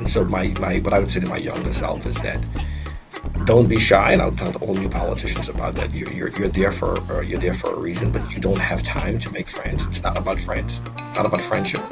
And so my what I would say to my younger self is that don't be shy, and I'll tell all new politicians about that. You're there for a reason, but you don't have time to make friends. It's not about friends, not about friendship.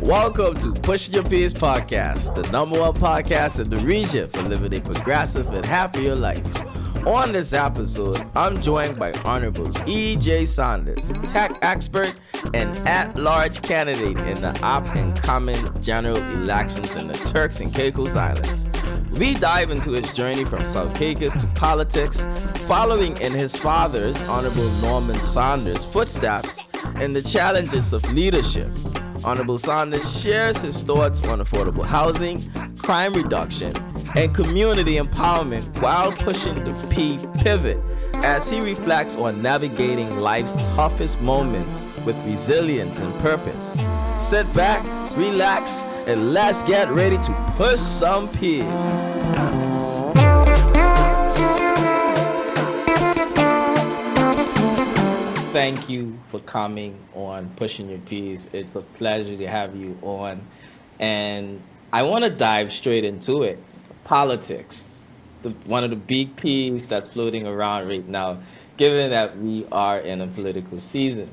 Welcome to Pushing Your Peers podcast, the #1 podcast in the region for living a progressive and happier life. On this episode, I'm joined by Honorable E.J. Saunders, tech expert and at-large candidate in the up-and-coming general elections in the Turks and Caicos Islands. We dive into his journey from South Caicos to politics, following in his father's, Honorable Norman Saunders' footsteps, and the challenges of leadership. Honorable Saunders shares his thoughts on affordable housing, crime reduction, and community empowerment while pushing the P pivot as he reflects on navigating life's toughest moments with resilience and purpose. Sit back, relax, and let's get ready to push some peers. Thank you for coming on Pushing Your Peers. It's a pleasure to have you on. And I want to dive straight into it. Politics, one of the big P's that's floating around right now, given that we are in a political season.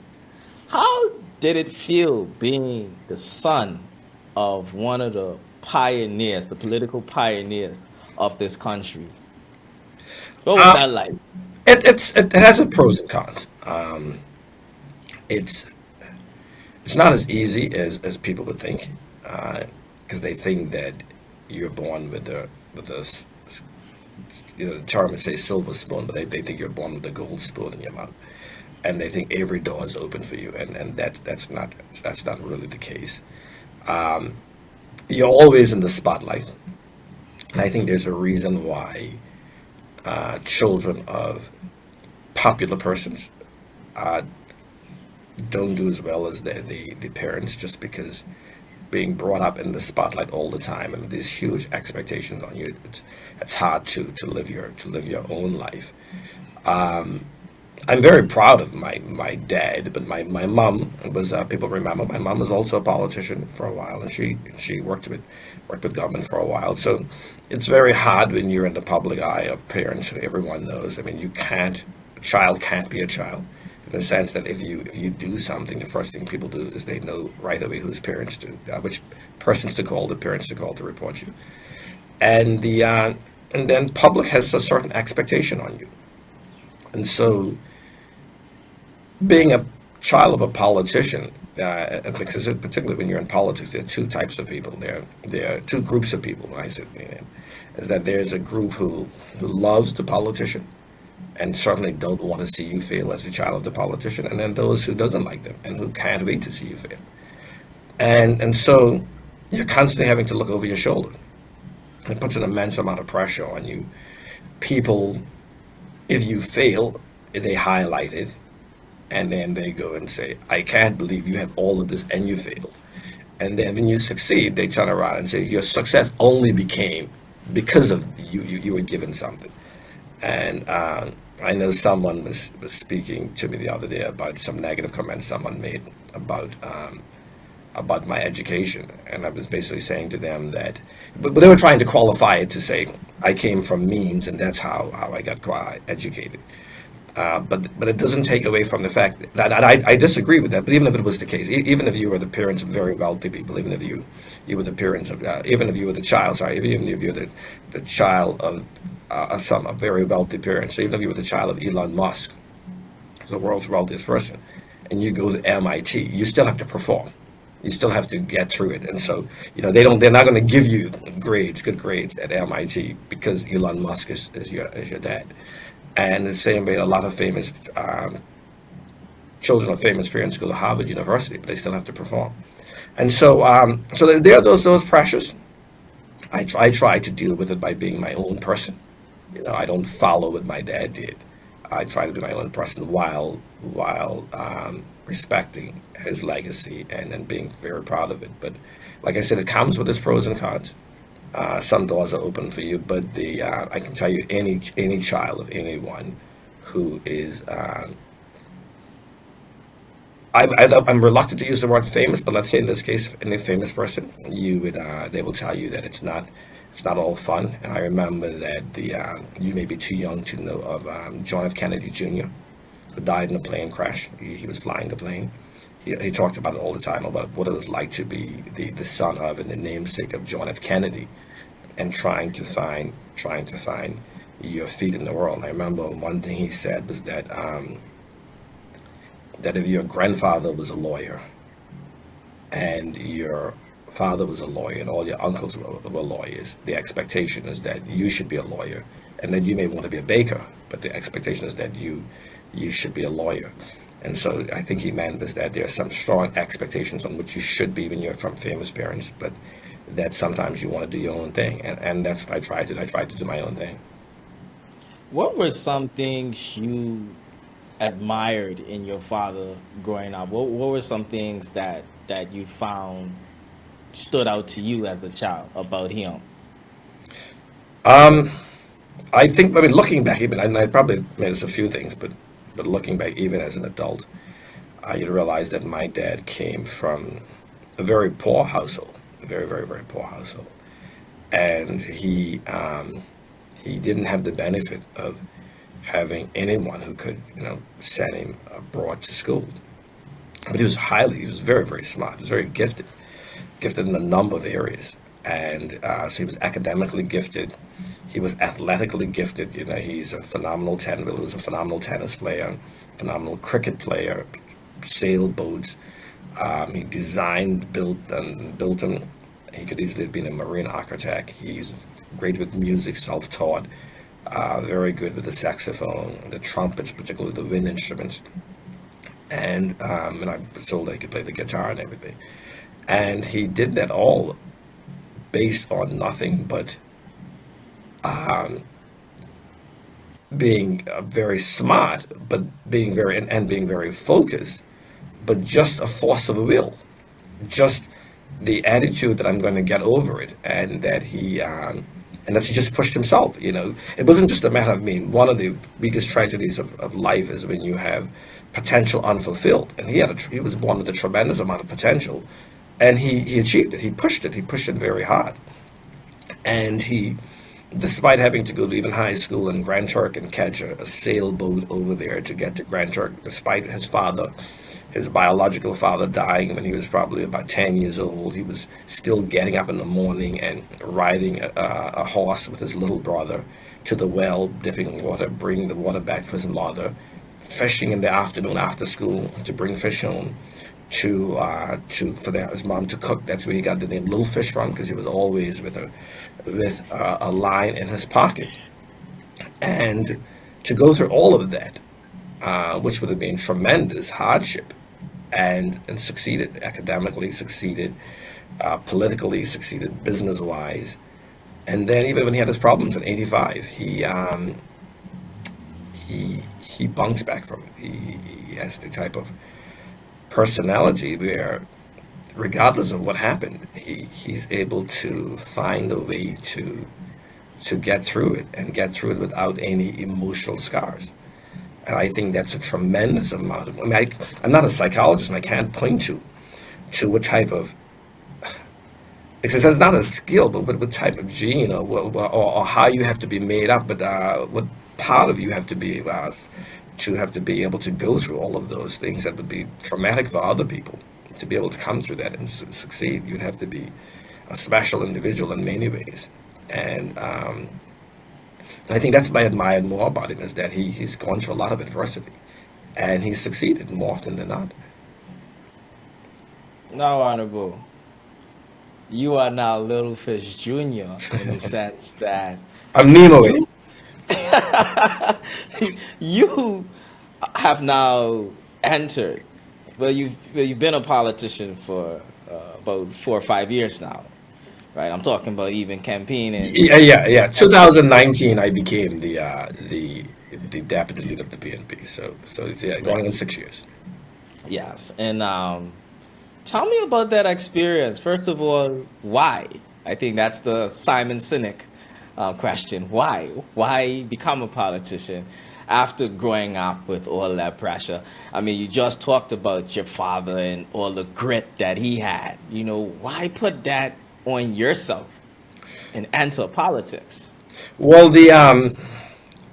How did it feel being the son of one of the pioneers, the political pioneers of this country? What was that like? It has its pros and cons. It's not as easy as people would think, because they think that you're born with the term is say silver spoon, but they think you're born with a gold spoon in your mouth, and they think every door is open for you, and that's not really the case. You're always in the spotlight, and I think there's a reason why children of popular persons don't do as well as the parents, just because being brought up in the spotlight all the time and these huge expectations on you, it's hard to live your own life. I'm very proud of my dad, but my mom was people remember my mom was also a politician for a while, and she worked with government for a while. So it's very hard when you're in the public eye of parents who everyone knows. I mean, a child can't be a child, in the sense that if you do something, the first thing people do is they know right away whose parents do, which persons to call, the parents to call to report you, and then public has a certain expectation on you, and so being a child of a politician, because particularly when you're in politics, there are two types of people. There are two groups of people. I said, is that there's a group who loves the politician and certainly don't want to see you fail as a child of the politician, and then those who doesn't like them and who can't wait to see you fail. And so you're constantly having to look over your shoulder. It puts an immense amount of pressure on you. People, if you fail, they highlight it, and then they go and say, I can't believe you have all of this and you failed. And then when you succeed, they turn around and say, your success only became because of you were given something. And I know someone was speaking to me the other day about some negative comments someone made about my education, and I was basically saying to them that, but they were trying to qualify it to say I came from means, and that's how I got educated. But it doesn't take away from the fact that I disagree with that. But even if it was the case, even if you were the parents of very wealthy people, even if you were the parents of, even if you were the child, even if you're the child of some very wealthy parents, so even if you were the child of Elon Musk, the world's wealthiest person, and you go to MIT, you still have to perform. You still have to get through it, and so they're not going to give you good grades at MIT because Elon Musk is your dad. And the same way, a lot of famous children of famous parents go to Harvard University, but they still have to perform. And so, there are those pressures. I try to deal with it by being my own person. I don't follow what my dad did. I try to be my own person while respecting his legacy and being very proud of it. But like I said, it comes with its pros and cons. Some doors are open for you, but I can tell you, any child of anyone who is I'm reluctant to use the word famous, but let's say in this case, any famous person, you would they will tell you that it's not all fun. And I remember that you may be too young to know of John F. Kennedy Jr., who died in a plane crash. He was flying the plane. He talked about it all the time about what it was like to be the son of and the namesake of John F. Kennedy, and trying to find your feet in the world. And I remember one thing he said was that if your grandfather was a lawyer and your father was a lawyer and all your uncles were lawyers, the expectation is that you should be a lawyer, and then you may want to be a baker, but the expectation is that you should be a lawyer. And so I think he meant was that there are some strong expectations on what you should be when you're from famous parents, but that sometimes you want to do your own thing. And that's what I tried to do. I tried to do my own thing. What were some things you admired in your father growing up? What were some things that you found stood out to you as a child about him? Um, I think, I mean, looking back, even, and I probably made us a few things, but looking back, even as an adult, you realize that my dad came from a very poor household, a very, very, very poor household. And he didn't have the benefit of having anyone who could, send him abroad to school. But he was very, very smart. He was very gifted in a number of areas. And so he was academically gifted. He was athletically gifted. He's a phenomenal he was a phenomenal tennis player, phenomenal cricket player, sailboats. He designed, built them. He could easily have been a marine architect. He's great with music, self-taught, very good with the saxophone, the trumpets, particularly the wind instruments. And I was told he could play the guitar and everything. And he did that all based on nothing but being very smart, but being very focused, but just a force of will, just the attitude that I'm going to get over it, and that he just pushed himself. It wasn't just a matter of being. One of the biggest tragedies of life is when you have potential unfulfilled, and he was born with a tremendous amount of potential, and he achieved it. He pushed it very hard, and despite having to go to even high school in Grand Turk and catch a sailboat over there to get to Grand Turk, despite his biological father dying when he was probably about 10 years old, he was still getting up in the morning and riding a horse with his little brother to the well, dipping water, bringing the water back for his mother, fishing in the afternoon after school to bring fish home, for his mom to cook. That's where he got the name Little Fish from, because he was always with a line in his pocket. And to go through all of that, which would have been tremendous hardship, and succeeded academically, succeeded politically, succeeded business-wise. And then even when he had his problems in '85, he bounced back from it. He has the type of personality where, regardless of what happened, he's able to find a way to get through it, and get through it without any emotional scars. And I think that's a tremendous amount of. I mean, I'm not a psychologist, and I can't point to what type of. Because it's not a skill, but what type of gene, or how you have to be made up, but what part of you have to be able to go through all of those things that would be traumatic for other people. To be able to come through that and succeed, you'd have to be a special individual in many ways. And I think that's what I admired more about him, is that he's gone through a lot of adversity, and he's succeeded more often than not. Now, Honorable, you are now Little Fish Jr. in the sense that I'm Nemo. you you have now entered. Well, you've been a politician for about 4 or 5 years now, right? I'm talking about even campaigning. Yeah. 2019, I became the deputy leader of the PNP. So it's going in Right. 6 years. Yes, and tell me about that experience. First of all, why? I think that's the Simon Sinek question. Why? Why become a politician? after growing up with all that pressure. I mean, you just talked about your father and all the grit that he had. Why put that on yourself and enter politics? Well,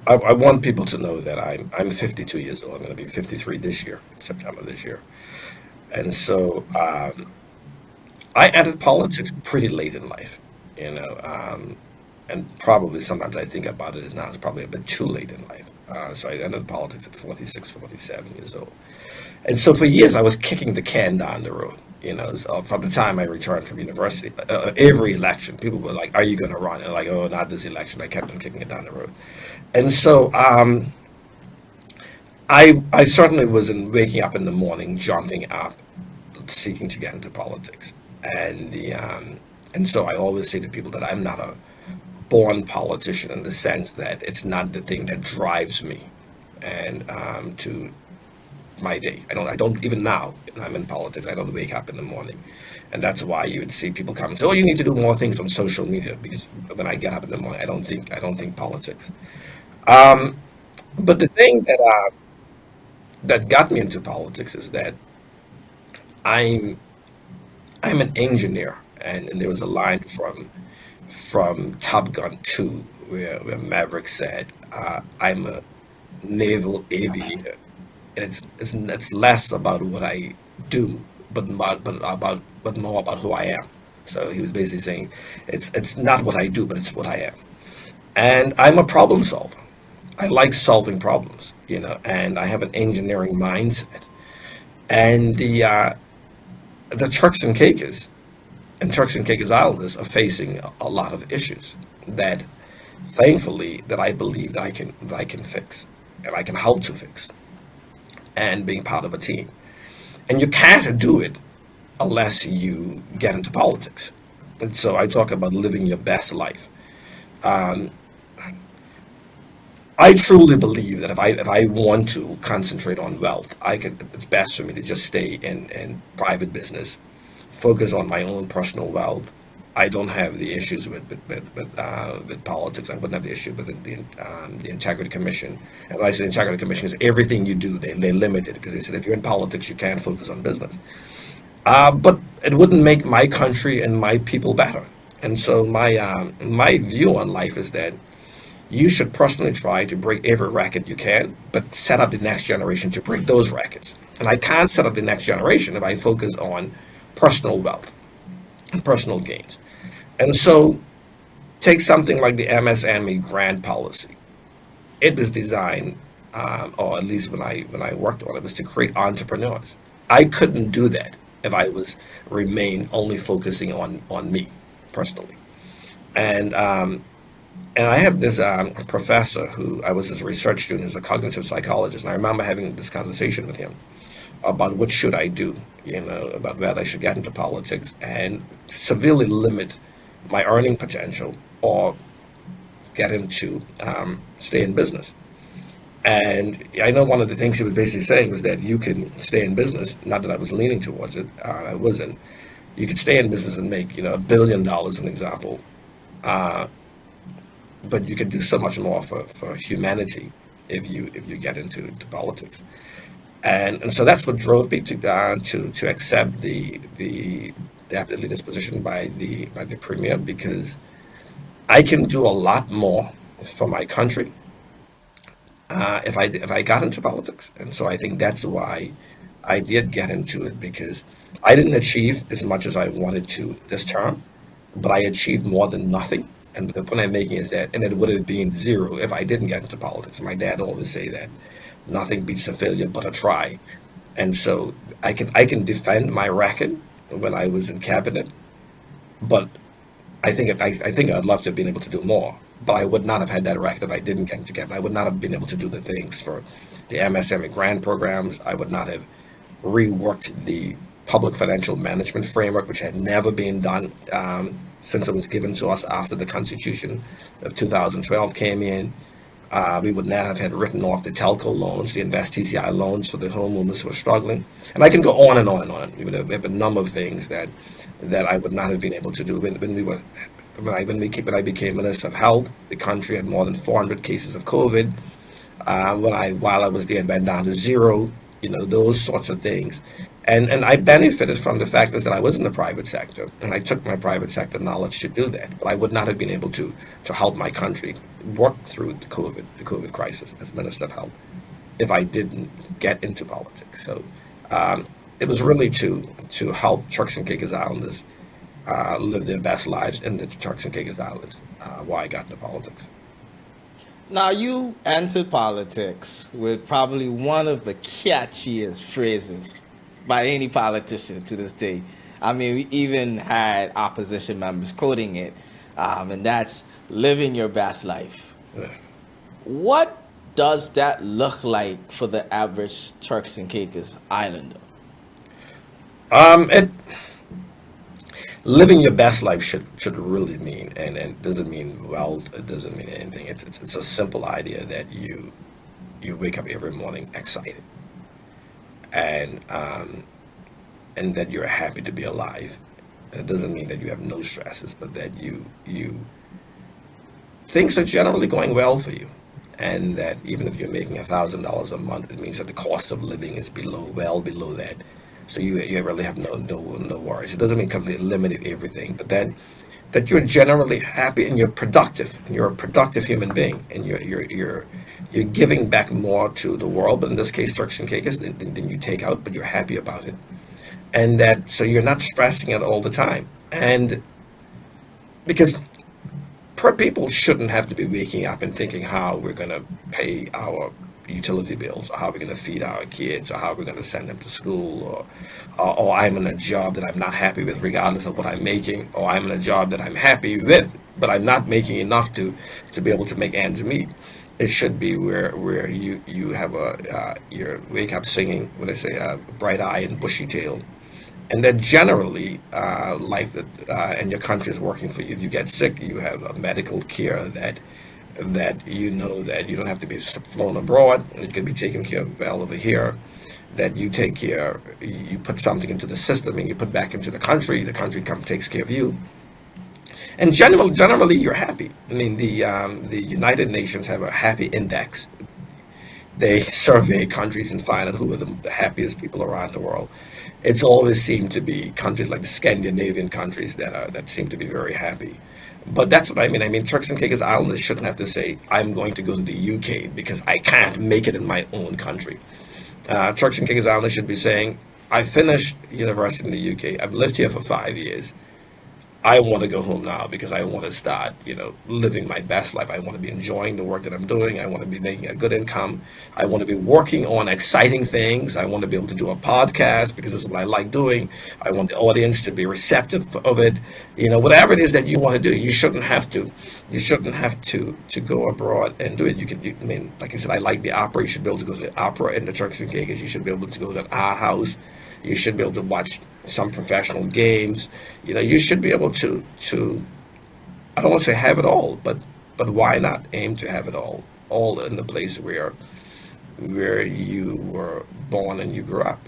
I want people to know that I'm 52 years old. I'm going to be 53 this year, September this year, and so I entered politics pretty late in life. You know, and probably sometimes I think about it as now it's probably a bit too late in life. So I entered politics at 46, 47 years old. And so for years I was kicking the can down the road. So from the time I returned from university, every election, people were like, "Are you going to run?" And like, "Oh, not this election." I kept on kicking it down the road. And so I certainly wasn't waking up in the morning, jumping up, seeking to get into politics. And so I always say to people that I'm not a born politician in the sense that it's not the thing that drives me and to my day. I don't even now when I'm in politics. I don't wake up in the morning, and that's why you would see people come and say, "Oh, you need to do more things on social media." Because when I get up in the morning, I don't think politics. Um, but the thing that got me into politics is that I'm I'm an engineer, and there was a line from Top Gun 2 where Maverick said, "I'm a naval aviator," and it's less about what I do, but more about who I am. So he was basically saying it's not what I do, but it's what I am. And I'm a problem solver. I like solving problems, and I have an engineering mindset. And the Turks and Caicos Islanders are facing a lot of issues that, thankfully, that I believe that I can fix and I can help to fix, and being part of a team. And you can't do it unless you get into politics. And so I talk about living your best life. Um, I truly believe that if I want to concentrate on wealth, I could. It's best for me to just stay in private business, focus on my own personal wealth. I don't have the issues with politics. I wouldn't have the issue with the Integrity Commission. And when I say the Integrity Commission is everything you do, they limit it because they said if you're in politics, you can't focus on business. But it wouldn't make my country and my people better. And so my view on life is that you should personally try to break every racket you can, but set up the next generation to break those rackets. And I can't set up the next generation if I focus on personal wealth and personal gains. And so take something like the MSME grant policy. It was designed, or at least when I worked on it, was to create entrepreneurs. I couldn't do that if I was remain only focusing on me personally. And and I have this professor who I was his research student, who's a cognitive psychologist, and I remember having this conversation with him about what should I do, about whether I should get into politics and severely limit my earning potential or get into stay in business. And I know one of the things he was basically saying was that you can stay in business. Not that I was leaning towards it, I wasn't. You could stay in business and make, $1 billion, an example. Uh, but you could do so much more for humanity if you get into politics. And so that's what drove me to accept the adapted leader's position by the premier, because I can do a lot more for my country if I got into politics. And so I think that's why I did get into it, because I didn't achieve as much as I wanted to this term, but I achieved more than nothing. And the point I'm making is that, and it would have been zero if I didn't get into politics. My dad always say that nothing beats a failure but a try. And so I can defend my record when I was in cabinet, but I think I'd love to have been able to do more. But I would not have had that record if I didn't get into cabinet. I would not have been able to do the things for the MSME grant programs. I would not have reworked the public financial management framework, which had never been done since it was given to us after the Constitution of 2012 came in. We would not have had written off the telco loans, the Invest TCI loans for the homeowners who are struggling. And I can go on and on and on. We have a number of things that I would not have been able to do when I became Minister of Health. The country had more than 400 cases of COVID. While I was there, it went down to zero. Those sorts of things. And I benefited from the fact is that I was in the private sector, and I took my private sector knowledge to do that. But I would not have been able to help my country work through the COVID crisis as Minister of Health if I didn't get into politics. So it was really to help Turks and Caicos Islanders live their best lives in the Turks and Caicos Islands. Why I got into politics. Now, you entered politics with probably one of the catchiest phrases by any politician to this day. I mean, we even had opposition members quoting it, and that's living your best life. Yeah. What does that look like for the average Turks and Caicos Islander? It living your best life should really mean, and it doesn't mean wealth. It doesn't mean anything. It's a simple idea that you wake up every morning excited, and that you're happy to be alive. And it doesn't mean that you have no stresses, but that you things are generally going well for you, and that even if you're making $1,000 a month, it means that the cost of living is well below that. So you really have no worries. It doesn't mean completely eliminate everything, but then that you're generally happy and you're productive, and you're a productive human being, and you're giving back more to the world, but in this case, Turks and Caicos, than you take out, but you're happy about it, and that so you're not stressing it all the time, and because per people shouldn't have to be waking up and thinking how we're going to pay our utility bills, or how we're going to feed our kids, or how we're going to send them to school, or I'm in a job that I'm not happy with regardless of what I'm making, or I'm in a job that I'm happy with but I'm not making enough to be able to make ends meet. It should be where you have you wake up singing, what I say, bright eye and bushy tail, and that generally life and your country is working for you. If you get sick, you have a medical care that you know that you don't have to be flown abroad. It can be taken care of well over here. That you take care, you put something into the system and you put back into the country takes care of you. And generally, you're happy. I mean, the United Nations have a happy index. They survey countries and find out who are the happiest people around the world. It's always seemed to be countries like the Scandinavian countries that seem to be very happy. But that's what I mean. I mean, Turks and Caicos Islanders shouldn't have to say, I'm going to go to the UK because I can't make it in my own country. Turks and Caicos Islanders should be saying, I finished university in the UK. I've lived here for 5 years. I want to go home now because I want to start, living my best life. I want to be enjoying the work that I'm doing. I want to be making a good income. I want to be working on exciting things. I want to be able to do a podcast because this is what I like doing. I want the audience to be receptive of it. Whatever it is that you want to do, you shouldn't have to. You shouldn't have to go abroad and do it. Like I said, I like the opera. You should be able to go to the opera in the Turks and Caicos. You should be able to go to an art house. You should be able to watch some professional games. You should be able to I don't want to say have it all, but why not aim to have it all in the place where you were born and you grew up.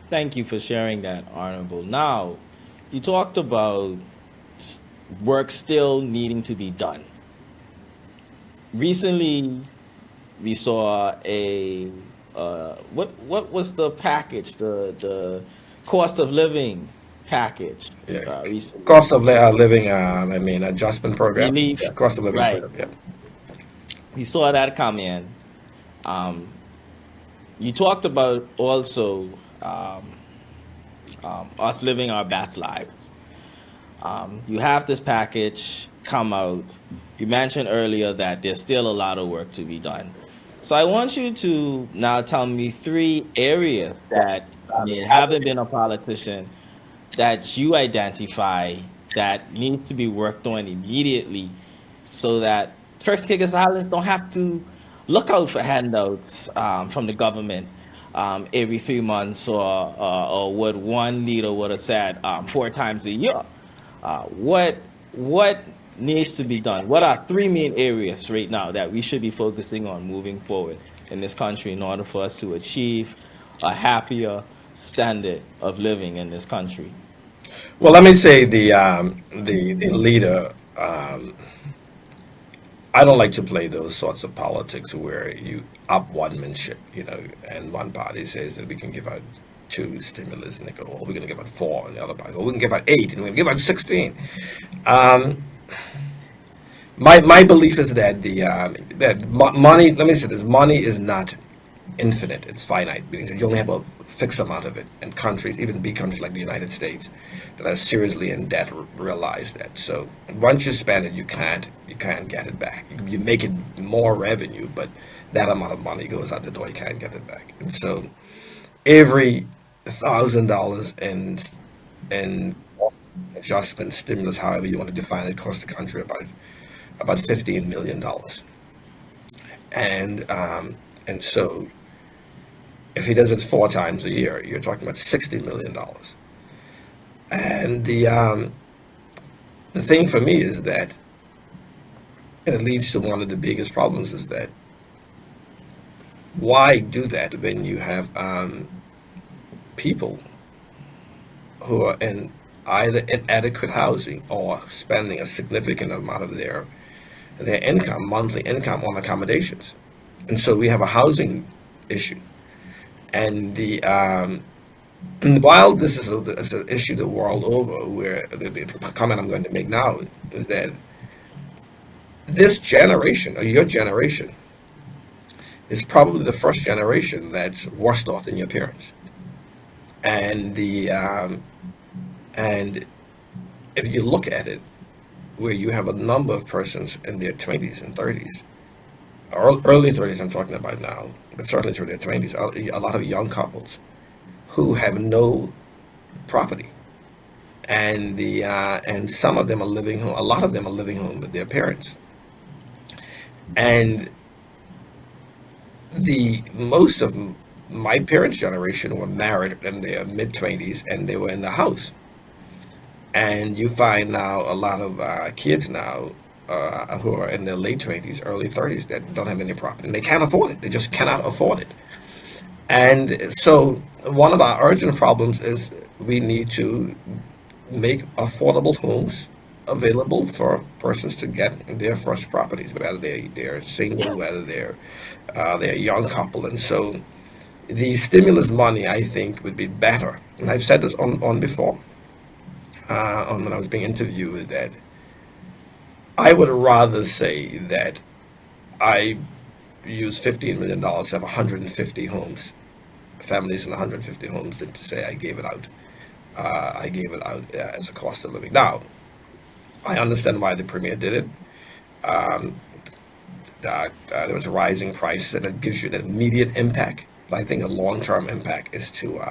Thank you for sharing that, Honorable. Now, you talked about work still needing to be done. Recently, we saw a what was the package, the cost of living package? Yeah. Recently. Cost of living, adjustment program. Relief. Yeah, cost of living Right. program. We saw that come in. You talked about also us living our best lives. You have this package come out. You mentioned earlier that there's still a lot of work to be done. So I want you to now tell me 3 areas that, having been a politician, that you identify that needs to be worked on immediately so that Turks and Caicos Islands don't have to look out for handouts from the government every 3 months or what one leader would have said 4 times a year. What needs to be done? What are 3 main areas right now that we should be focusing on moving forward in this country in order for us to achieve a happier standard of living in this country? Well, let me say the leader I don't like to play those sorts of politics where you up one-manship, and one party says that we can give out two stimulus, and they go, "Oh, we're going to give out four," and the other party, "Oh, we can give out eight, and we're going to give out 16." Um, my belief is that money. Let me say this: money is not infinite; it's finite. Meaning that you only have a fixed amount of it. And countries, even big countries like the United States, that are seriously in debt, realize that. So once you spend it, you can't get it back. You make it more revenue, but that amount of money goes out the door. You can't get it back. And so every $1,000 in adjustment stimulus, however you want to define it, costs the country about $15 million. And so if he does it four times a year, you're talking about $60 million. And the thing for me is that, and it leads to one of the biggest problems, is that why do that when you have people who are in either inadequate housing or spending a significant amount of their income, monthly income, on accommodations? And so we have a housing issue. And while this is an issue the world over, where the comment I'm going to make now is that this generation, or your generation, is probably the first generation that's worse off than your parents. And and if you look at it, where you have a number of persons in their 20s and 30s, or early 30s, I'm talking about now, but certainly through their 20s, a lot of young couples who have no property, and some of them are living home. A lot of them are living home with their parents, and the most of my parents' generation were married in their mid 20s, and they were in the house. And you find now a lot of kids now who are in their late 20s, early 30s, that don't have any property, and they can't afford it. They just cannot afford it. And so one of our urgent problems is we need to make affordable homes available for persons to get their first properties, whether they're single, whether they're a young couple. And so the stimulus money, I think, would be better. And I've said this on before, on when I was being interviewed, that I would rather say that I use $15 million to have 150 homes, families in 150 homes, than to say I gave it out. As a cost of living. Now, I understand why the premier did it. Um, there was rising prices, and it gives you an immediate impact. But I think a long-term impact is to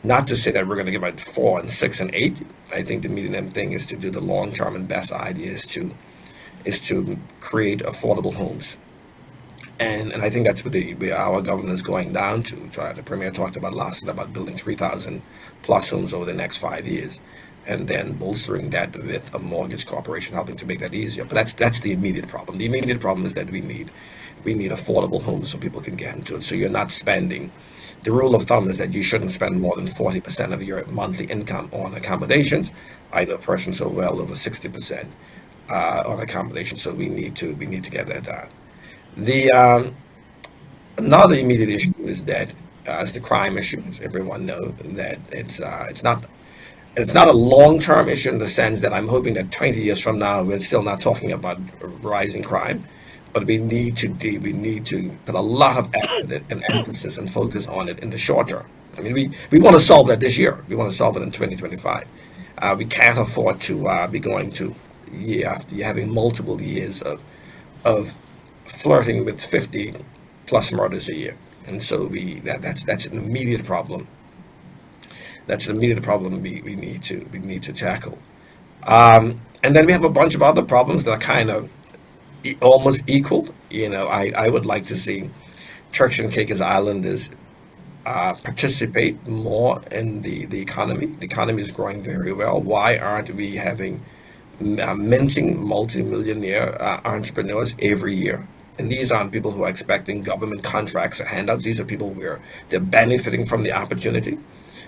not to say that we're going to give out 4 and 6 and 8. I think the medium thing is to do the long-term, and best idea is to create affordable homes. And I think that's what where our government is going down to. The premier talked about last night about building 3,000 plus homes over the next 5 years, and then bolstering that with a mortgage corporation helping to make that easier. But that's the immediate problem. The immediate problem is that we need affordable homes so people can get into it. So you're not spending. The rule of thumb is that you shouldn't spend more than 40% of your monthly income on accommodations. I know persons who are well over 60% on accommodations. So we need to get that done. The another immediate issue is that it's the crime issue. As everyone knows that it's not a long-term issue in the sense that I'm hoping that 20 years from now we're still not talking about rising crime, but we need to put a lot of effort and emphasis and focus on it in the short term. I mean, we want to solve that this year. We want to solve it in 2025. We can't afford to be going to year after year, having multiple years of flirting with 50 plus murders a year. And so that's an immediate problem. That's an immediate problem we need to tackle. And then we have a bunch of other problems that are kind of almost equal. I would like to see Turks and Caicos Islanders participate more in the economy. The economy is growing very well. Why aren't we having minting multimillionaire entrepreneurs every year? And these aren't people who are expecting government contracts or handouts. These are people where they're benefiting from the opportunity.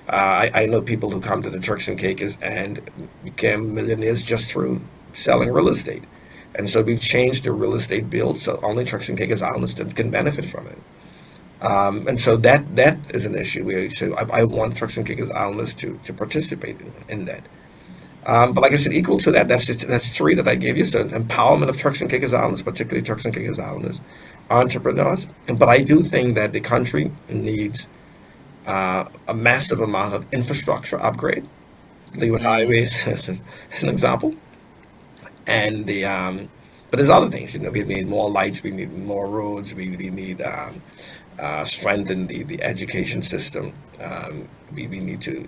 I know people who come to the Turks and Caicos and became millionaires just through selling real estate. And so we've changed the real estate bill so only Turks and Caicos Islands can benefit from it. And so that is an issue. So I want Turks and Caicos Islanders to participate in that. But like I said, equal to that, that's three that I gave you. So empowerment of Turks and Caicos Islanders, particularly Turks and Caicos Islanders, entrepreneurs. But I do think that the country needs a massive amount of infrastructure upgrade. Leeward highways as an example, and but there's other things. We need more lights, we need more roads, we need strengthen the education system. We need to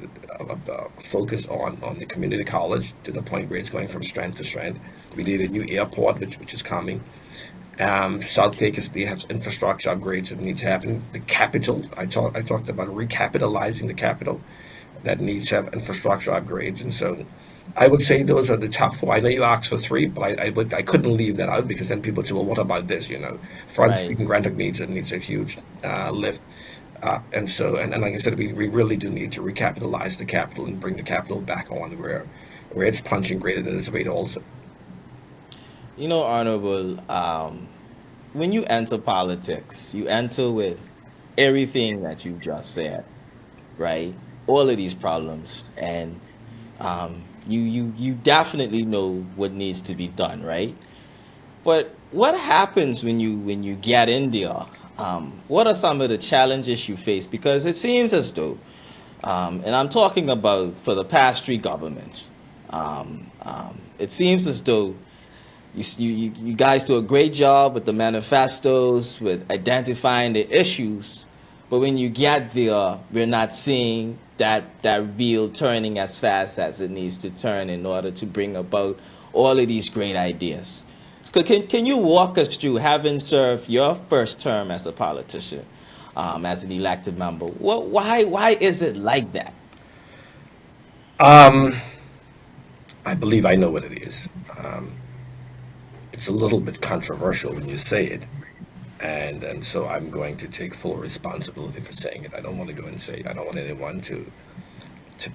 focus on the community college to the point where it's going from strength to strength. We need a new airport, which is coming. South Caicos, they have infrastructure upgrades that need to happen. The capital, I talked about recapitalizing the capital, that needs to have infrastructure upgrades. And so I would say those are the top four. I know you asked for three, but I couldn't leave that out because then people say, well, what about this? Front Street and Grantock needs a huge lift. And like I said, we really do need to recapitalize the capital and bring the capital back on where it's punching greater than its weight also. Honorable, when you enter politics, you enter with everything that you just said, right? All of these problems, and you definitely know what needs to be done, right? But what happens when you get in there? What are some of the challenges you face? Because it seems as though, and I'm talking about for the past three governments, it seems as though you guys do a great job with the manifestos, with identifying the issues, but when you get there, we're not seeing that wheel turning as fast as it needs to turn in order to bring about all of these great ideas. So can you walk us through, having served your first term as a politician, as an elected member, why is it like that? I believe I know what it is. It's a little bit controversial when you say it, and so I'm going to take full responsibility for saying it. I don't want to go and say, I don't want anyone to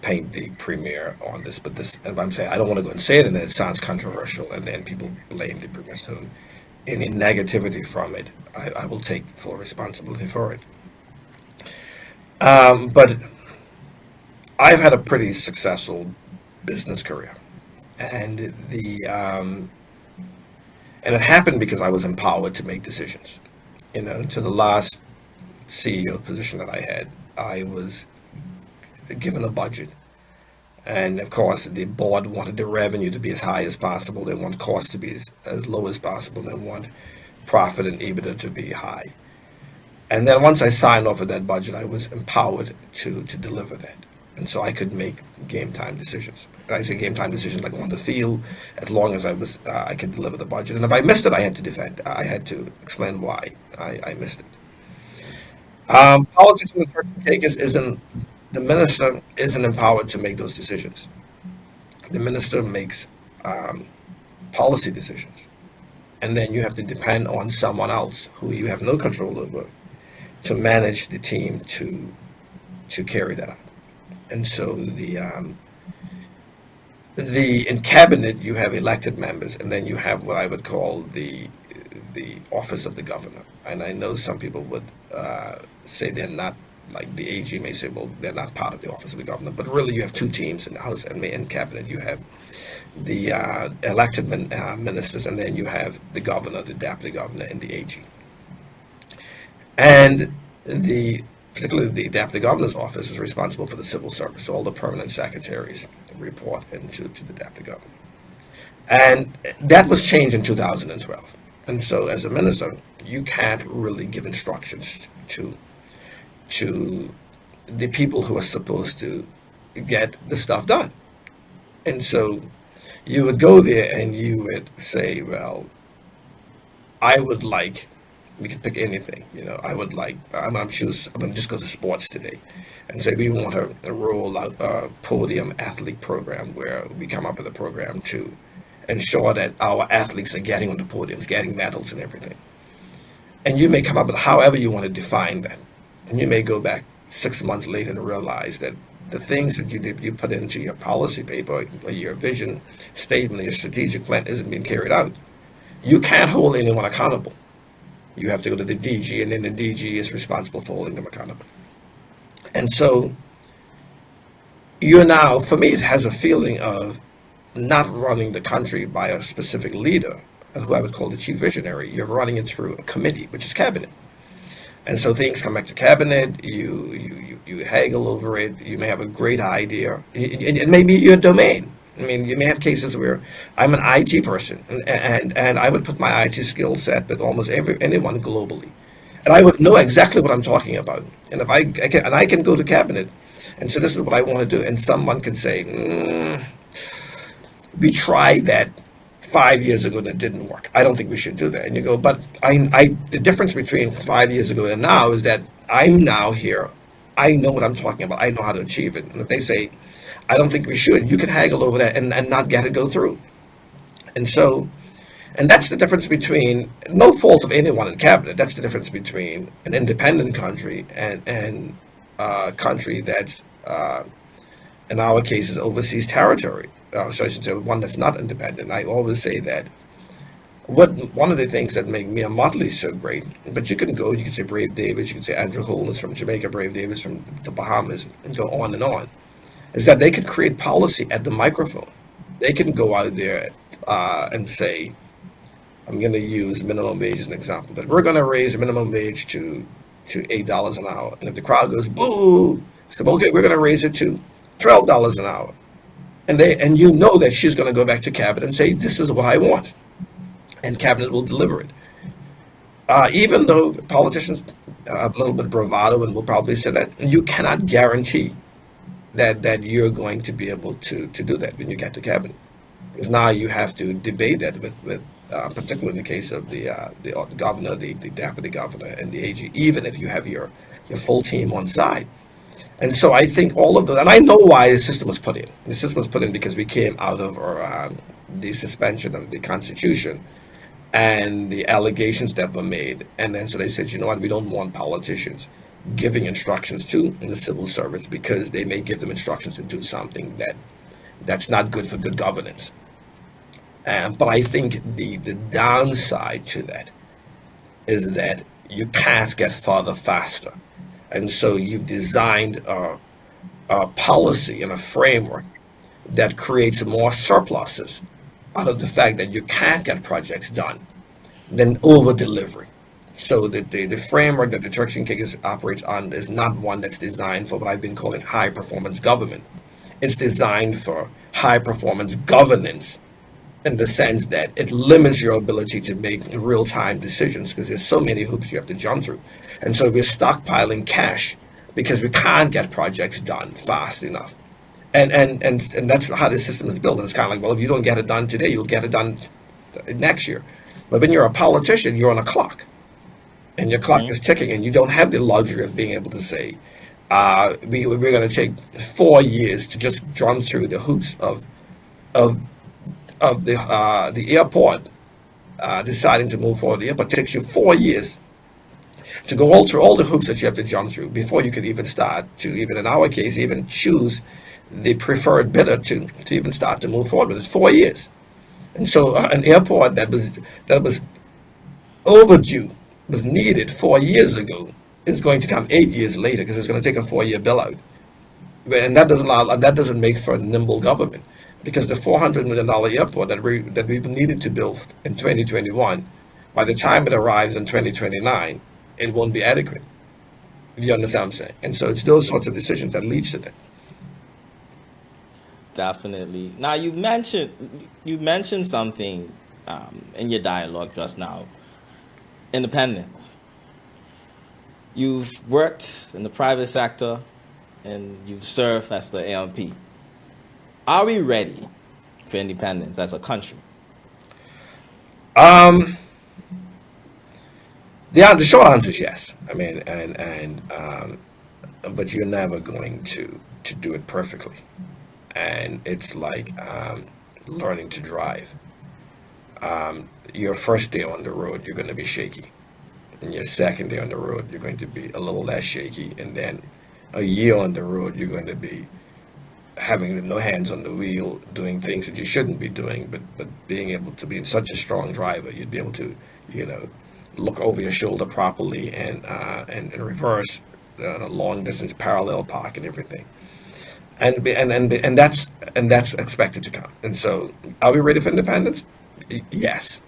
paint the premier on this, and I'm saying I don't want to go and say it, and then it sounds controversial, and then people blame the premier. So any negativity from it, I will take full responsibility for it. But I've had a pretty successful business career, and and it happened because I was empowered to make decisions. To the last CEO position that I had, I was given a budget. And of course, the board wanted the revenue to be as high as possible. They want costs to be as low as possible. They want profit and EBITDA to be high. And then once I signed off of that budget, I was empowered to deliver that. And so I could make game time decisions. I say game time decisions like on the field, as long as I could deliver the budget. And if I missed it, I had to defend. I had to explain why I missed it. Politics in the Turks and Caicos the minister isn't empowered to make those decisions. The minister makes policy decisions. And then you have to depend on someone else who you have no control over to manage the team to carry that out. And so in cabinet you have elected members, and then you have what I would call the office of the governor. And I know some people would say they're not, like the AG may say, well, they're not part of the office of the governor. But really, you have two teams in the House and in cabinet. You have the elected ministers, and then you have the governor, the deputy governor, and the AG. And particularly the deputy governor's office is responsible for the civil service. All the permanent secretaries report into the deputy governor. And that was changed in 2012. And so as a minister, you can't really give instructions to the people who are supposed to get the stuff done. And so you would go there and you would say, well, I would like, we could pick anything, I would like, I'm going to just go to sports today and say we want to roll out a podium athlete program where we come up with a program to ensure that our athletes are getting on the podiums, getting medals and everything. And you may come up with however you want to define that. And you may go back 6 months later and realize that the things that you put into your policy paper or your vision statement, your strategic plan isn't being carried out. you can't hold anyone accountable. You have to go to the DG, and then the DG is responsible for holding them accountable. And so you're now, for me, it has a feeling of not running the country by a specific leader, who I would call the chief visionary. You're running it through a committee, which is cabinet. And so things come back to cabinet, you haggle over it, you may have a great idea, and it may be your domain. I mean, you may have cases where I'm an IT person, and I would put my IT skill set with almost anyone globally. And I would know exactly what I'm talking about. And if I can go to cabinet and say, this is what I want to do, and someone can say, we tried that 5 years ago and it didn't work. I don't think we should do that. And you go, but the difference between 5 years ago and now is that I'm now here. I know what I'm talking about. I know how to achieve it. And if they say, I don't think we should, you can haggle over that and not get it go through. And so, and that's the difference between, no fault of anyone in cabinet, that's the difference between an independent country and a country that's, in our case, is overseas territory. So I should say one that's not independent. I always say that one of the things that make Mia Motley so great, but you can say Brave Davis, you can say Andrew Holness from Jamaica, Brave Davis from the Bahamas, and go on, is that they can create policy at the microphone. They can go out there and say, I'm going to use minimum wage as an example, that we're going to raise minimum wage to $8 an hour. And if the crowd goes, boo, say, well, okay, we're going to raise it to $12 an hour. And you know that she's going to go back to cabinet and say, this is what I want. And cabinet will deliver it. Even though politicians have a little bit of bravado and will probably say that, you cannot guarantee that you're going to be able to do that when you get to cabinet. Because now you have to debate that with particularly in the case of the governor, the deputy governor, and the AG, even if you have your full team on side. And so I think all of that, and I know why the system was put in. The system was put in because we came out of the suspension of the Constitution and the allegations that were made. And then so they said, you know what, we don't want politicians giving instructions to the civil service because they may give them instructions to do something that's not good for good governance. But I think the downside to that is that you can't get farther faster. And so you've designed a policy and a framework that creates more surpluses out of the fact that you can't get projects done than over delivery. So the framework that the Turks and Caicos operates on is not one that's designed for what I've been calling high performance government. It's designed for high performance governance, in the sense that it limits your ability to make real-time decisions because there's so many hoops you have to jump through. And so we're stockpiling cash because we can't get projects done fast enough. And that's how the system is built. And it's kind of like, well, if you don't get it done today, you'll get it done next year. But when you're a politician, you're on a clock. And your clock is ticking, and you don't have the luxury of being able to say, we're going to take 4 years to just drum through the hoops of the airport deciding to move forward. The airport takes you 4 years to go all through all the hoops that you have to jump through before you can even start to, even in our case, even choose the preferred bidder to even start to move forward with it. 4 years. And so an airport that was overdue, was needed 4 years ago, is going to come 8 years later because it's going to take a 4-year bill out. And that doesn't make for a nimble government. Because the $400 million airport that we needed to build in 2021, by the time it arrives in 2029, it won't be adequate. If you understand what I'm saying? And so it's those sorts of decisions that leads to that. Definitely. Now you mentioned something in your dialogue just now. Independence. You've worked in the private sector and you've served as the AMP. Are we ready for independence as a country? The short answer is yes. I mean, but you're never going to do it perfectly. And it's like learning to drive. Your first day on the road, you're going to be shaky. And your second day on the road, you're going to be a little less shaky. And then a year on the road, you're going to be having no hands on the wheel, doing things that you shouldn't be doing, but being able to be such a strong driver, you'd be able to, you know, look over your shoulder properly and reverse long distance parallel park and everything. And that's expected to come. And so, are we ready for independence? Yes.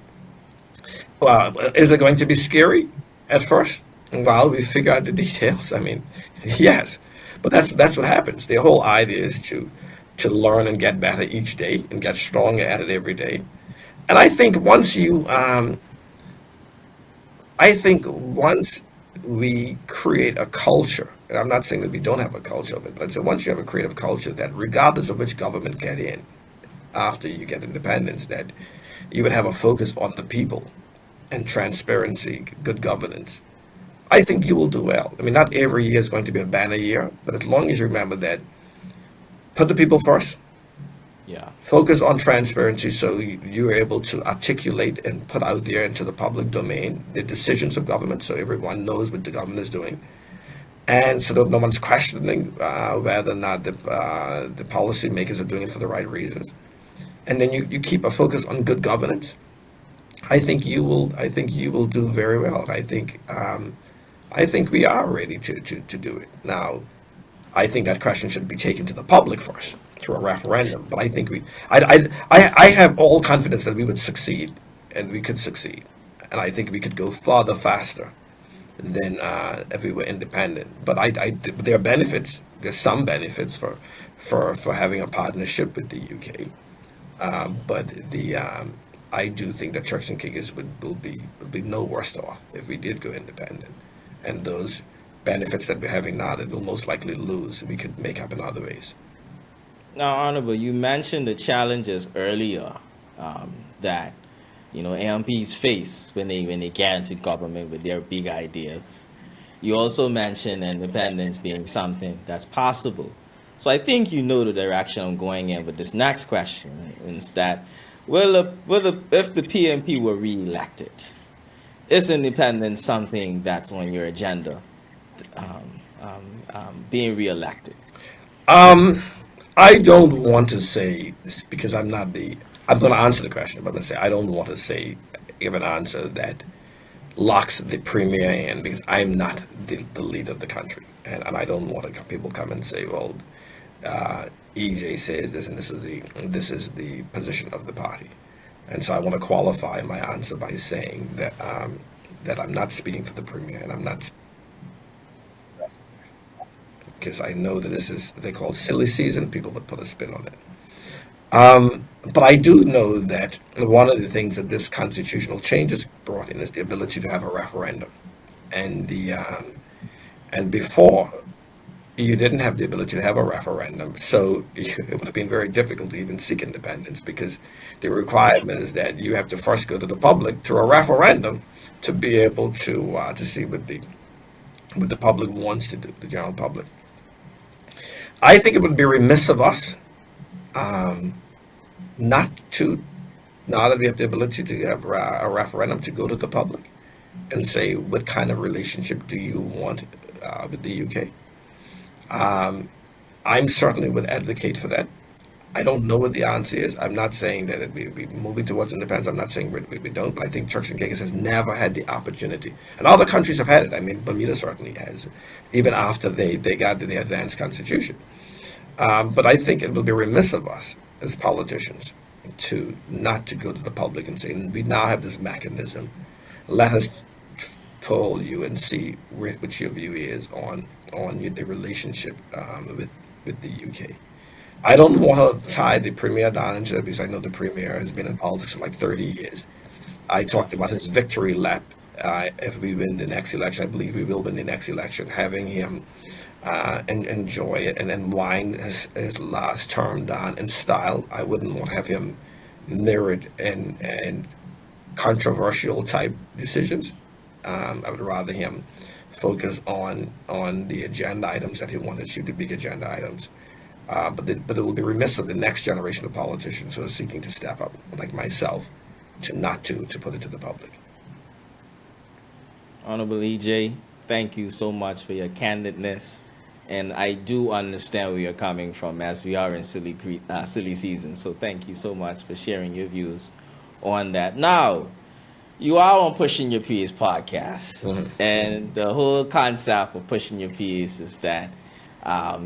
Well, is it going to be scary at first? While we figure out the details. I mean, yes, but that's what happens. The whole idea is to learn and get better each day and get stronger at it every day. And I think once we create a culture, and I'm not saying that we don't have a culture of it, but so once you have a creative culture that regardless of which government get in after you get independence, that you would have a focus on the people and transparency, good governance. I think you will do well. I mean, not every year is going to be a banner year, but as long as you remember that, put the people first, Yeah. focus on transparency so you're able to articulate and put out there into the public domain the decisions of government so everyone knows what the government is doing. And so that no one's questioning whether or not the policymakers are doing it for the right reasons. And then you keep a focus on good governance. I think you will do very well. I think we are ready to do it. Now, I think that question should be taken to the public first through a referendum. But I have all confidence that we would succeed, and we could succeed, and I think we could go farther faster than if we were independent. But there are benefits. There's some benefits for having a partnership with the UK. But I do think that Turks and Caicos will be no worse off if we did go independent, and those benefits that we're having now that we'll most likely lose, we could make up in other ways. Now, Honorable, you mentioned the challenges earlier that AMPs face when they get into government with their big ideas. You also mentioned independence being something that's possible. So I think you know the direction I'm going in with this next question, right? Is that if the PMP were re-elected, is independence something that's on your agenda, being re-elected? Um, I don't want to say this because I'm not the. I'm going to answer the question, but I'm going to say I don't want to give an answer that locks the premier in because I'm not the leader of the country, and I don't want people come and say, well, EJ says this, and this is the position of the party, and so I want to qualify my answer by saying that I'm not speaking for the premier, and I'm not because I know that this is they call silly season. People would put a spin on it. But I do know that one of the things that this constitutional change has brought in is the ability to have a referendum, and and before you didn't have the ability to have a referendum, so it would have been very difficult to even seek independence because the requirement is that you have to first go to the public through a referendum to be able to see what the public wants to do, the general public. I think it would be remiss of us um, not to, now that we have the ability to have a referendum, to go to the public and say, what kind of relationship do you want with the UK? Um, I'm certainly would advocate for that. I don't know what the answer is. I'm not saying that we moving towards independence. I'm not saying we don't, but I think Turks and Caicos has never had the opportunity. And other countries have had it. I mean, Bermuda certainly has, even after they got the advanced constitution. But I think it will be remiss of us as politicians to not to go to the public and say, we now have this mechanism. Let us poll you and see what your view is on the relationship with the UK. I don't want to tie the premier down into it because I know the premier has been in politics for like 30 years. I talked about his victory lap. If we win the next election, I believe we will win the next election. Having him and enjoy it and then wind his last term down in style. I wouldn't want to have him mirrored in controversial type decisions. I would rather him focus on the agenda items that he wanted to achieve, the big agenda items. But it will be remiss of the next generation of politicians who are seeking to step up, like myself, to not to put it to the public. Honorable EJ, thank you so much for your candidness And I do understand where you're coming from as we are in silly season. So thank you so much for sharing your views on that. Now, you are on Pushing Your Peers podcast. Mhm. And the whole concept of Pushing Your Peers is that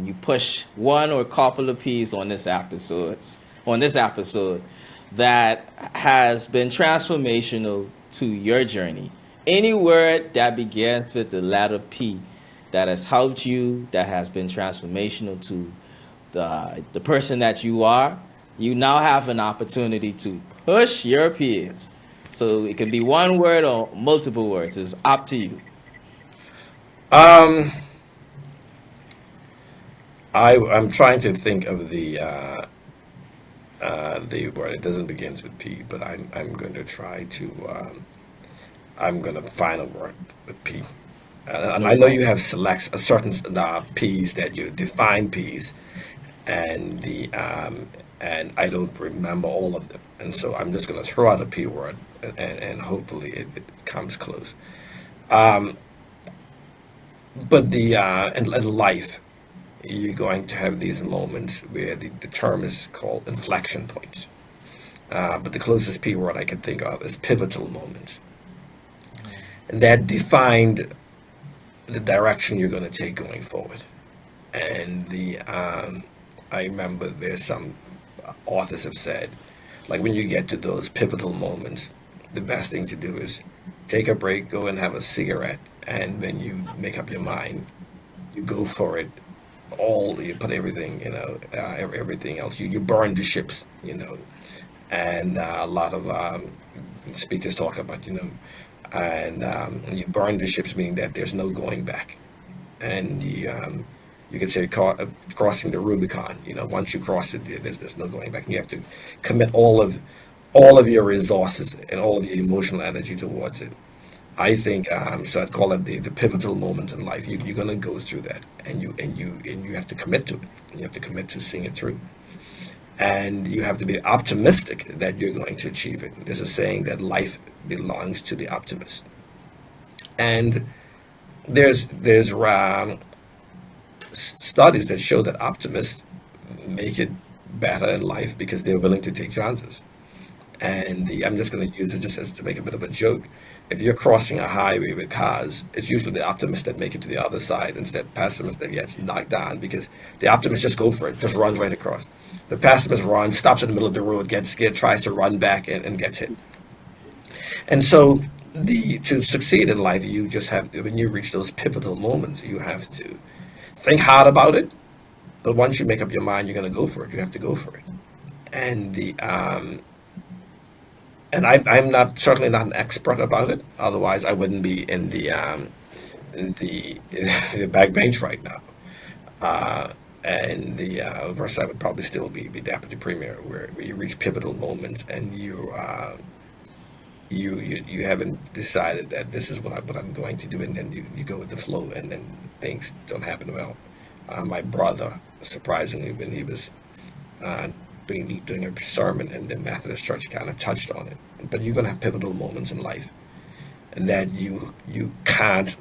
you push one or a couple of P's on this episode that has been transformational to your journey. Any word that begins with the letter P that has helped you, that has been transformational to the person that you are, you now have an opportunity to push your peers. So it can be one word or multiple words. It's up to you. Um, I'm trying to think of the word. It doesn't begin with P, but I'm going to try to. I'm going to find a word with P. And No I know you problem. have selects a certain P's that you define P's, and and I don't remember all of them, and so I'm just going to throw out a P word, and hopefully it comes close. Um, but in life, you're going to have these moments where the term is called inflection points. But the closest P word I can think of is pivotal moments. And that defined the direction you're going to take going forward. And I remember there's some authors have said, like when you get to those pivotal moments, the best thing to do is take a break, go and have a cigarette, and when you make up your mind, you go for it. All you put everything, everything else. You burn the ships, and a lot of speakers talk about, and you burn the ships, meaning that there's no going back, and you can say crossing the Rubicon. Once you cross it, there's no going back. And you have to commit all of your resources and all of your emotional energy towards it. I think so. I'd call it the pivotal moment in life. You're going to go through that, and you have to commit to it. You have to commit to seeing it through, and you have to be optimistic that you're going to achieve it. There's a saying that life belongs to the optimist, and there's studies that show that optimists make it better in life because they're willing to take chances. And I'm just going to use it just as to make a bit of a joke. If you're crossing a highway with cars, it's usually the optimists that make it to the other side instead of pessimists that gets knocked down because the optimist just go for it, just runs right across. The pessimist runs, stops in the middle of the road, gets scared, tries to run back and gets hit. And so to succeed in life, you just have when you reach those pivotal moments, you have to think hard about it. But once you make up your mind, you're going to go for it. You have to go for it. And I'm not certainly not an expert about it. Otherwise, I wouldn't be in the back bench right now. And the verse I would probably still be deputy premier, where you reach pivotal moments and you haven't decided that this is what I'm going to do, and then you go with the flow, and then things don't happen well. My brother, surprisingly, when he was uh, doing a sermon in the Methodist church, kind of touched on it. But you're going to have pivotal moments in life, and that you can't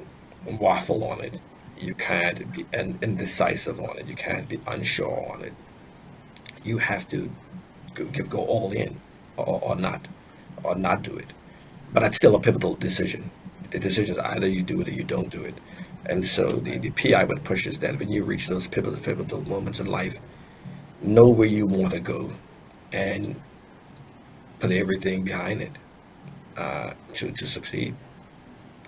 waffle on it. You can't be indecisive on it. You can't be unsure on it. You have to go all in, or not do it. But that's still a pivotal decision. The decision is either you do it or you don't do it. And so the PI would push is that when you reach those pivotal moments in life, know where you want to go and put everything behind it to succeed.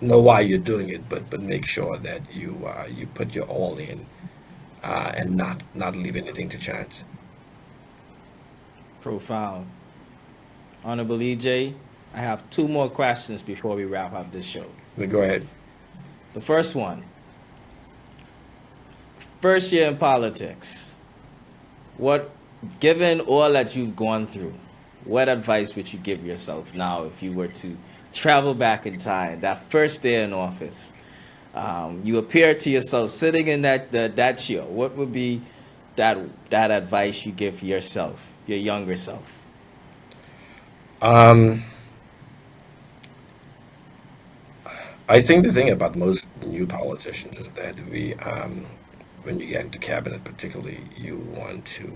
Know why you're doing it, but make sure that you put your all in and not leave anything to chance. Profound. Honorable EJ, I have two more questions before we wrap up this show. But go ahead. The first one, first year in politics. What, given all that you've gone through, what advice would you give yourself now if you were to travel back in time, that first day in office? You appear to yourself sitting in that chair. What would be that advice you give yourself, your younger self? Um, I think the thing about most new politicians is that when you get into cabinet, particularly, you want to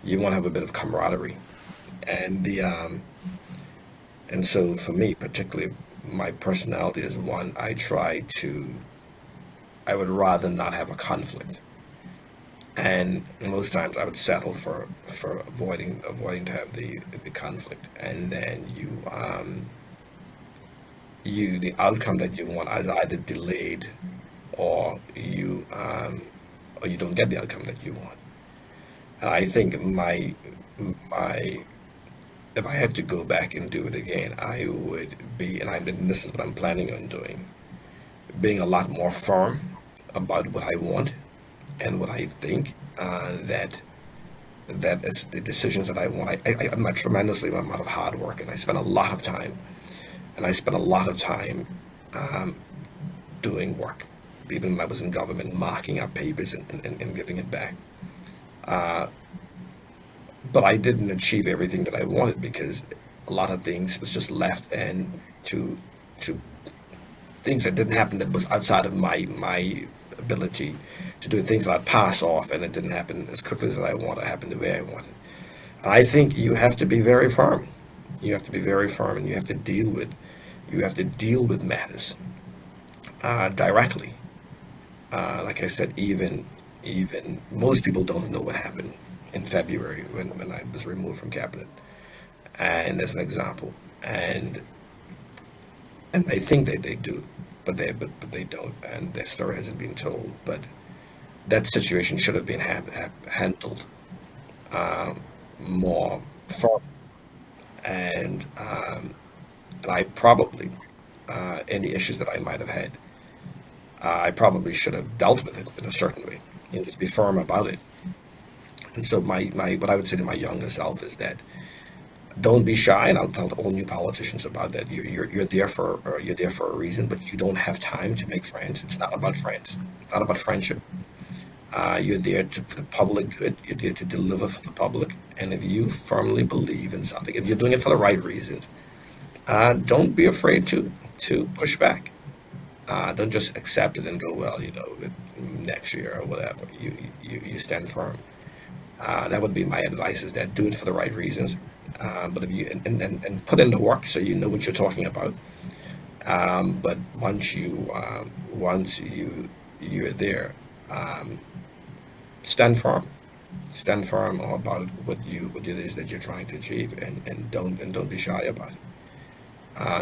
have a bit of camaraderie, and the and so for me, particularly, my personality is one I would rather not have a conflict, and most times I would settle for avoiding to have the conflict, and then the outcome that you want is either delayed, or you don't get the outcome that you want. And I think my if I had to go back and do it again, I would be, and this is what I'm planning on doing, being a lot more firm about what I want and what I think, that it's the decisions that I want. I'm a tremendously amount of hard work, and I spend a lot of time, um, doing work, even when I was in government, marking up papers and giving it back. Uh, but I didn't achieve everything that I wanted because a lot of things was just left, and to things that didn't happen, that was outside of my ability to do, things that I pass off, and it didn't happen as quickly as I wanted, happen the way I wanted. I think you have to be very firm. You have to be very firm, and you have to deal with matters directly. Like I said, even most people don't know what happened in February when I was removed from cabinet, and as an example, and they think that they do, but they don't, and their story hasn't been told. But that situation should have been handled um, more firm, and I probably any issues that I might have had, I probably should have dealt with it in a certain way and just be firm about it. And so my what I would say to my younger self is that don't be shy, and I'll tell all new politicians about that. You're there for a reason, but you don't have time to make friends. It's not about friends, not about friendship. You're there for the public good. You're there to deliver for the public. And if you firmly believe in something, if you're doing it for the right reasons, don't be afraid to push back. Don't just accept it and go, well, next year or whatever. You stand firm. That would be my advice: is that do it for the right reasons. But if you and put in the work so you know what you're talking about. But once you're there, um, stand firm. Stand firm about what it is that you're trying to achieve, and don't be shy about it.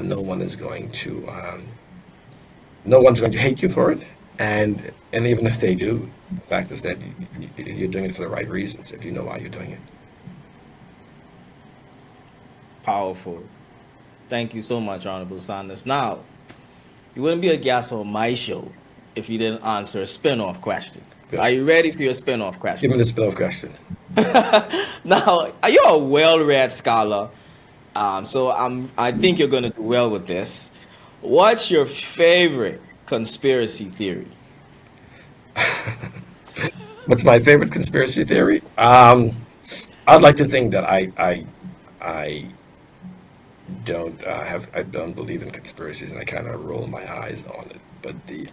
No one is going to no one's going to hate you for it, and even if they do, the fact is that you're doing it for the right reasons if you know why you're doing it. Powerful. Thank you so much, Honorable Saunders. Now, you wouldn't be a guest on my show if you didn't answer a spin-off question. Good. Are you ready for your spin-off Give question? me the spin-off question. Now, you're a well-read scholar, so I think you're going to do well with this. What's your favorite conspiracy theory? What's my favorite conspiracy theory? I'd like to think that I I don't believe in conspiracies, and I kind of roll my eyes on it. But the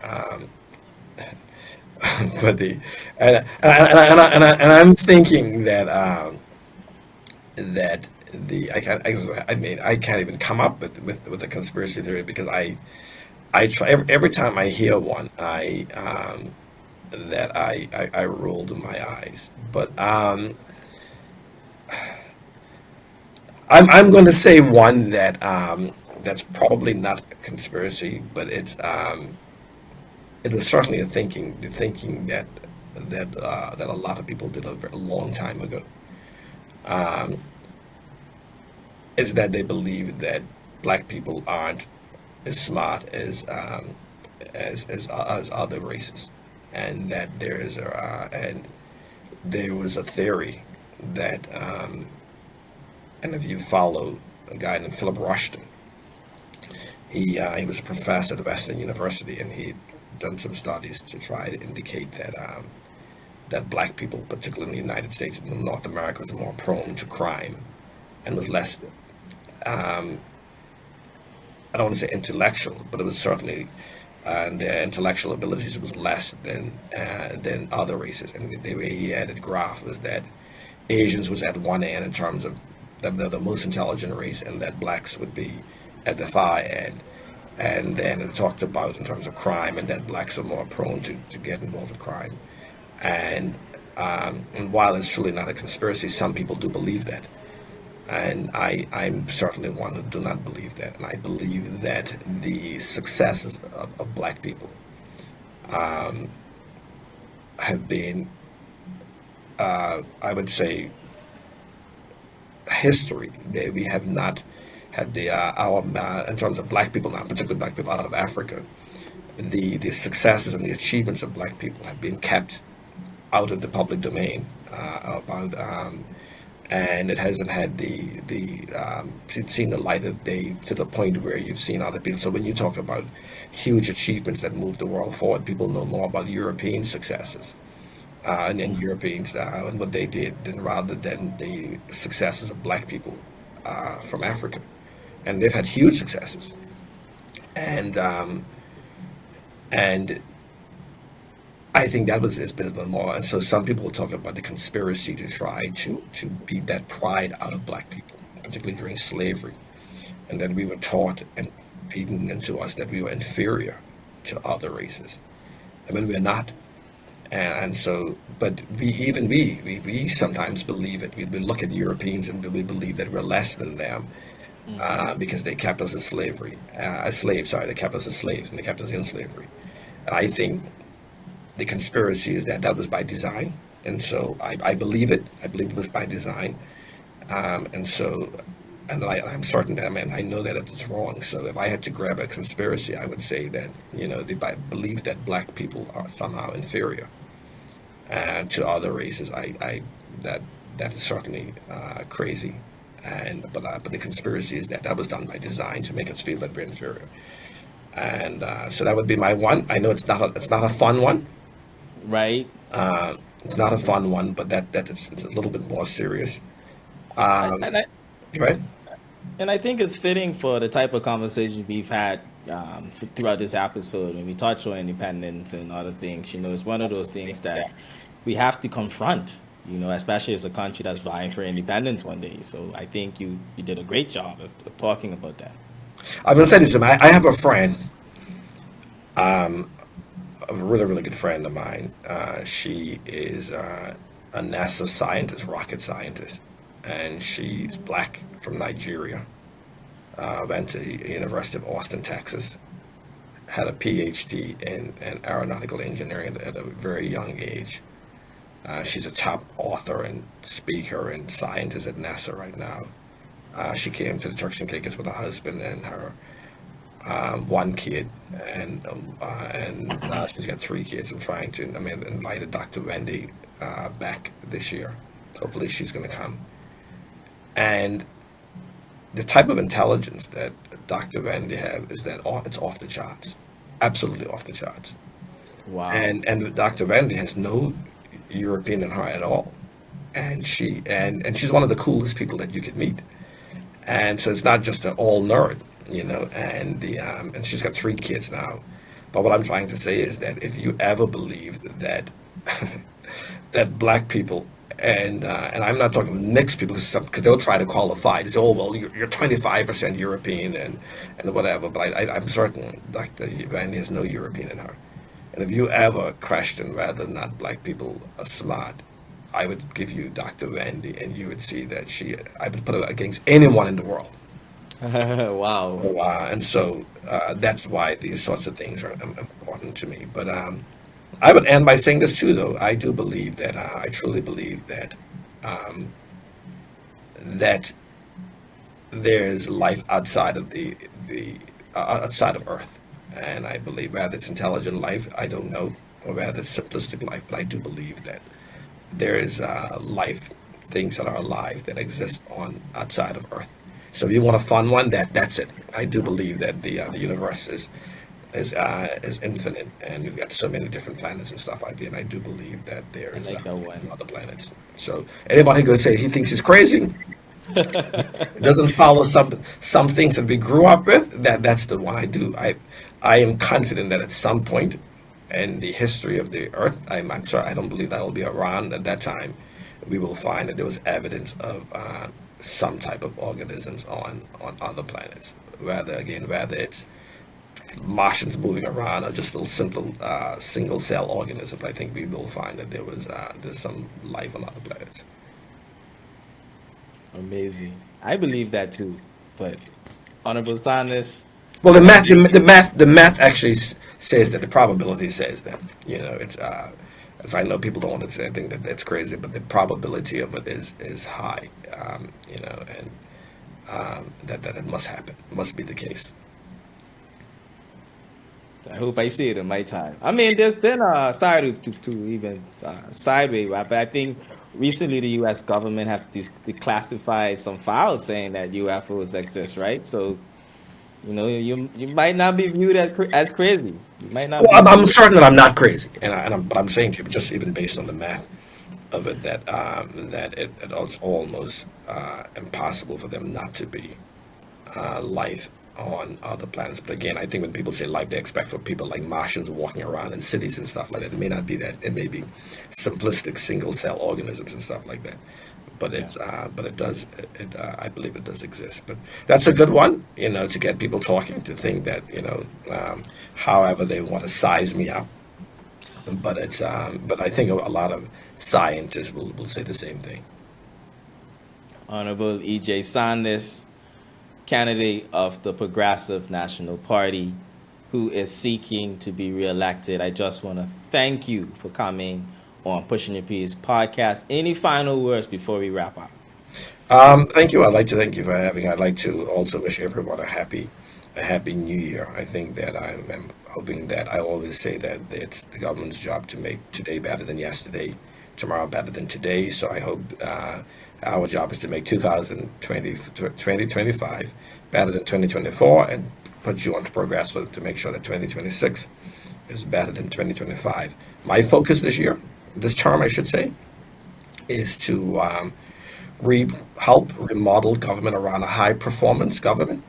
but the and I'm thinking that that the I mean, I can't even come up with a conspiracy theory, because I try every time I hear one, I rolled my eyes. But I'm going to say one that's probably not a conspiracy, but it was certainly the thinking that a lot of people did a very long time ago. Um, is that they believe that black people aren't as smart as other races, and that there was a theory that, and if you follow a guy named Philip Rushton, he was a professor at Western University, and he'd done some studies to try to indicate that black people, particularly in the United States and North America, was more prone to crime and was less, um, I don't want to say intellectual, but it was certainly and their intellectual abilities was less than other races. And the way he had it graphed was that Asians was at one end in terms of the most intelligent race, and that blacks would be at the far end. And then it talked about in terms of crime, and that blacks are more prone to get involved in crime. And while it's truly not a conspiracy, some people do believe that. And I'm certainly one who do not believe that. And I believe that the successes of black people have been, I would say, history. We have not had in terms of black people now, particularly black people out of Africa, the successes and the achievements of black people have been kept out of the public domain, and it hasn't had it's seen the light of day to the point where you've seen other people. So when you talk about huge achievements that move the world forward, people know more about European successes and then Europeans and what they did rather than the successes of black people from Africa. And they've had huge successes. And I think that was his business more. And so some people will talk about the conspiracy to try to beat that pride out of black people, particularly during slavery, and that we were taught and beaten into us that we were inferior to other races. I mean, we're not. And so, but we sometimes believe it. We look at Europeans and we believe that we're less than them because they kept us as slaves. They kept us as slaves, and they kept us in slavery. And I think the conspiracy is that was by design, and so I believe it. I believe it was by design, and I'm certain that, I know that it's wrong. So if I had to grab a conspiracy, I would say that they believe that black people are somehow inferior to other races. That is certainly crazy, but the conspiracy is that was done by design to make us feel that we're inferior, and so that would be my one. I know it's not a fun one. Right. It's not a fun one, but it's a little bit more serious. And Right? And I think it's fitting for the type of conversations we've had throughout this episode when we touch on independence and other things. It's one of those things that we have to confront, especially as a country that's vying for independence one day. So I think you did a great job of talking about that. I'm going to say this to you. I have a friend, a really, really good friend of mine. She is a NASA scientist, rocket scientist, and she's black from Nigeria. Went to the University of Austin, Texas. Had a PhD in aeronautical engineering at a very young age. She's a top author and speaker and scientist at NASA right now. She came to the Turks and Caicos with her husband and her one kid, and she's got 3 kids. Invited Dr. Wendy back this year. Hopefully she's going to come. And the type of intelligence that Dr. Wendy have is that it's off the charts, absolutely off the charts. Wow. And Dr. Wendy has no European in her at all, and she's one of the coolest people that you could meet. And so it's not just an all nerd, and she's got 3 kids now. But what I'm trying to say is that if you ever believed that that black people and I'm not talking mixed people because they'll try to qualify. They say, "Oh well, you're 25% European and whatever." But I'm certain Dr. Vandy has no European in her. And if you ever question whether or not black people are smart, I would give you Dr. Vandy, and you would see that I would put her against anyone in the world. Wow. And so that's why these sorts of things are important to me. But I would end by saying this too, though. I do believe that I truly believe that that there's life outside of the outside of Earth, and I believe whether it's intelligent life, I don't know, or whether it's simplistic life, but I do believe that there is life, things that are alive that exist on outside of Earth. So if you want a fun one, that's it. I do believe that the universe is infinite, and we've got so many different planets and stuff like that. And I do believe that there is other planets. So anybody who say he thinks he's crazy, it doesn't follow some things that we grew up with. That's the one I do. I am confident that at some point in the history of the Earth, I'm sorry, I don't believe that will be around at that time, we will find that there was evidence of some type of organisms on other planets. Whether it's Martians moving around or just little simple single cell organisms, I think we will find that there's some life on other planets. Amazing. I believe that too. But Honorable Saunders, Well, the math actually says that. The probability says that. It's as I know people don't want to say, I think that that's crazy, but the probability of it is high. And that it must happen, must be the case. I hope I see it in my time. I mean, there's been sorry to even sideways, right? But I think recently the U.S. government have declassified some files saying that UFOs exist, right? So, you might not be viewed as crazy. You might not. Well, I'm certain that I'm not crazy, but I'm saying to you, just even based on the math of it, that it's almost impossible for them not to be life on other planets. But again, I think when people say life, they expect for people like Martians walking around in cities and stuff like that. It may not be that. It may be simplistic single cell organisms and stuff like that. But it does. I believe it does exist. But that's a good one, to get people talking, to think that, however they want to size me up. But but I think a lot of scientists will say the same thing. Honorable E.J. Saunders, candidate of the Progressive National Party, who is seeking to be reelected. I just want to thank you for coming on Pushing Your Peace podcast. Any final words before we wrap up? Thank you. I'd like to thank you for having. I'd like to also wish everyone a happy New Year. I think that I'm hoping that I always say that it's the government's job to make today better than yesterday, tomorrow better than today. So I hope our job is to make 2025 better than 2024 and put you on to progress to make sure that 2026 is better than 2025. My focus this term, I should say, is to help remodel government around a high-performance government.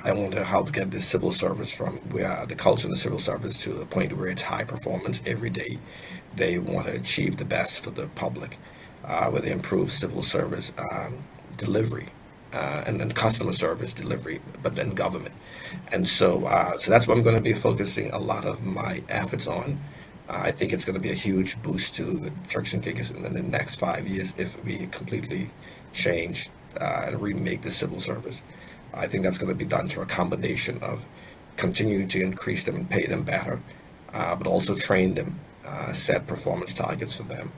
I want to help get the civil service from the culture in the civil service to a point where it's high performance every day. They want to achieve the best for the public, with improved civil service delivery and then customer service delivery, but then government. And so that's what I'm going to be focusing a lot of my efforts on. I think it's going to be a huge boost to the Turks and Caicos in the next 5 years if we completely change and remake the civil service. I think that's going to be done through a combination of continuing to increase them and pay them better, but also train them, set performance targets for them.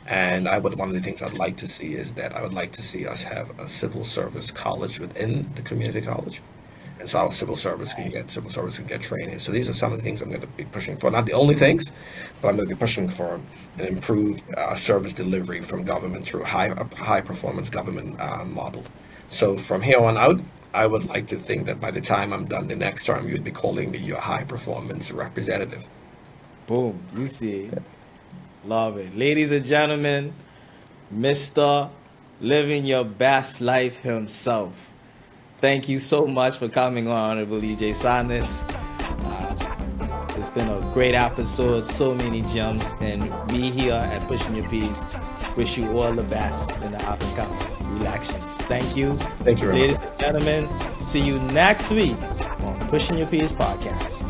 And one of the things I'd like to see is that I would like to see us have a civil service college within the community college. And so our civil service can get training. So these are some of the things I'm going to be pushing for. Not the only things, but I'm going to be pushing for an improved service delivery from government through a high performance government model. So from here on out, I would like to think that by the time I'm done the next term, you'd be calling me your high performance representative. Boom. You see. Love it. Ladies and gentlemen, Mr. Living Your Best Life himself. Thank you so much for coming on, Honorable E.J. Saunders. It's been a great episode, so many gems, and we here at Pushing Your Peace wish you all the best in the up-and-coming elections. Thank you. Thank you very much. Ladies and gentlemen, see you next week on Pushing Your Peace podcast.